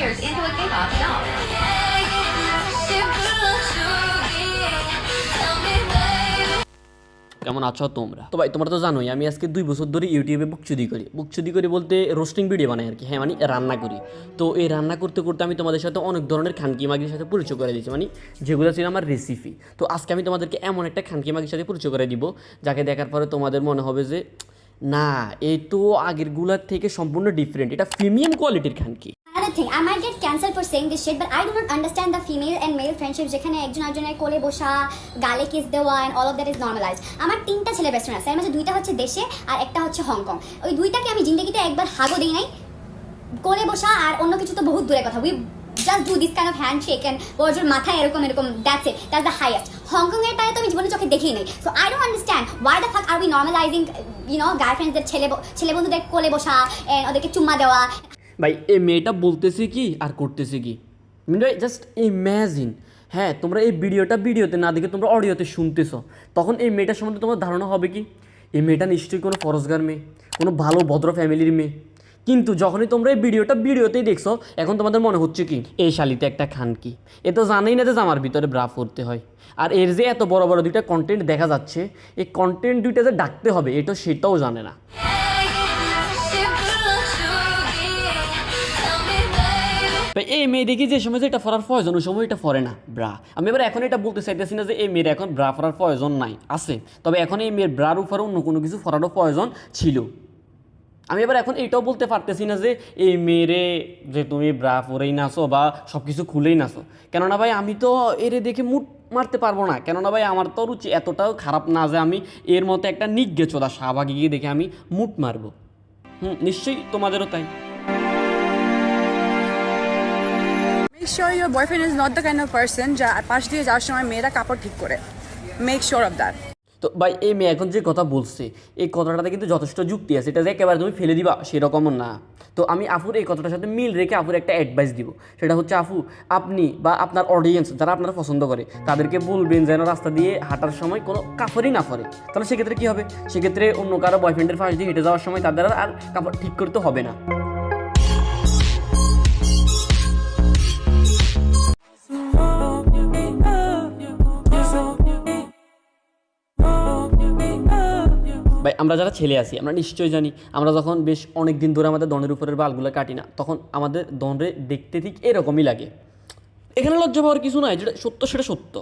players into a K-pop show. কেমন আছো তোমরা? তো ভাই তোমরা তো জানোই আমি আজকে 2 বছর ধরে ইউটিউবে বুকচুদি করি বলতে রোস্টিং ভিডিও বানাই আর কি। হ্যাঁ মানে রান্না করি। তো এই রান্না করতে করতে আমি তোমাদের সাথে অনেক ধরনের খানকি মাগির সাথে পরিচয় করে দিয়েছি, মানে যেগুলো ছিল আমার রেসিপি। তো আজকে আমি তোমাদেরকে এমন একটা খানকি মাগির সাথে পরিচয় করে দিব যাকে দেখার পরে তোমাদের মনে হবে যে না এই তো আগেরগুলোর থেকে সম্পূর্ণ ডিফারেন্ট, এটা প্রিমিয়াম কোয়ালিটির খানকি। Another thing, I might get cancelled for saying this shit, but I do not understand the female and male friendships যেখানে একজন আরেকজনের কোলে বসা, গালে কিস দেওয়া and all of that is normalized. আমার 3টা ছেলে বেস্ট ফ্রেন্ড আছে, এর মধ্যে 2টা হচ্ছে দেশে আর একটা হচ্ছে হংকং। ওই 2টাকে আমি জিন্দেগিতে একবার হাগও দিই নাই। কোলে বসা আর অন্য কিছু তো বহুত দূরের কথা। We just do this kind of handshake and ওর মাথায় এরকম that's it, that's the highest. Hong Kong এর টাই তো আমি জীবনে চোখে দেখিই নাই। So I don't understand why the fuck are we normalizing, guy friends দের ছেলে বন্ধুদের কোলে বসা and ওদেরকে চুম্মা দেওয়া। ভাই এই মেয়েটা বলতেছে কি আর করতেছে কি, ভাই জাস্ট ইম্যাজিন। হ্যাঁ তোমরা এই ভিডিওতে না দেখে তোমরা অডিওতে শুনতেছো, তখন এই মেয়েটার সম্বন্ধে তোমার ধারণা হবে কি এই মেয়েটা নিশ্চয়ই কোনো ফরজগার মেয়ে, কোনো ভালো ভদ্র ফ্যামিলির মেয়ে। কিন্তু যখনই তোমরা এই ভিডিওতেই দেখছো, এখন তোমাদের মনে হচ্ছে কি এই শালিতে একটা খানকি, এ তো জানেই না যে জামার ভিতরে ব্রা পরতে হয়। আর এর যে এত বড় বড় 2টা কন্টেন্ট দেখা যাচ্ছে, এই কন্টেন্ট 2টা যে ডাকতে হবে এটা সেটাও জানে না। এই মেয়ে দেখি যে সময় যে এটা পরার প্রয়োজন ওই সময় এটা পরে না ব্রা। আমি এবার এখন এটা বলতে চাইতেছি না যে এই মেয়ের এখন ব্রা পরার প্রয়োজন নাই, আছে, তবে এখন এই মেয়ের ব্রার উপরে অন্য কোনো কিছু পরারও প্রয়োজন ছিল। আমি এবার এখন এইটাও বলতে পারতেছি না যে এই মেয়েরে যে তুমি ব্রা পরেই নাচো বা সব কিছু খুলেই নাচো, কেননা ভাই আমি তো এরে দেখে মুট মারতে পারবো না, কেননা ভাই আমার তো রুচি এতটাও খারাপ না যে আমি এর মতো একটা নিজ্ঞে চোদা শাহবাগীকে দেখে আমি মুট মারবো। নিশ্চয়ই তোমাদেরও তাই। Make sure your boyfriend is not the kind of person যা পাশ দিয়ে যাওয়ার সময় মেয়েরা কাপড় ঠিক করে। Make sure of that. তো ভাই এই মেয়ে এখন যে কথা বলছে এই কথাটাতে কিন্তু যথেষ্ট যুক্তি আছে, এটা যে একেবারে তুমি ফেলে দিবা সেরকমও না। তো আমি আফুর এই কথাটার সাথে মিল রেখে আফুর একটা অ্যাডভাইস দিব, সেটা হচ্ছে আপু আপনি বা আপনার অডিয়েন্স যারা আপনারা পছন্দ করে তাদেরকে বলবেন যেন রাস্তা দিয়ে হাঁটার সময় কোনো কাপড়ই না পরে। তাহলে সেক্ষেত্রে কী হবে, সেক্ষেত্রে অন্য কারো বয়ফ্রেন্ডের পাশ দিয়ে হেঁটে যাওয়ার সময় তাদের আর কাপড় ঠিক করতে হবে না। ভাই আমরা যারা ছেলে আছি আমরা নিশ্চয়ই জানি, আমরা যখন বেশ অনেক দিন ধরে আমাদের দনের উপরের বালগুলো কাটি না, তখন আমাদের দনরে দেখতে ঠিক এরকমই লাগে। এখানে লজ্জা পাওয়ার কিছু নাই, যেটা সত্য সেটা সত্য।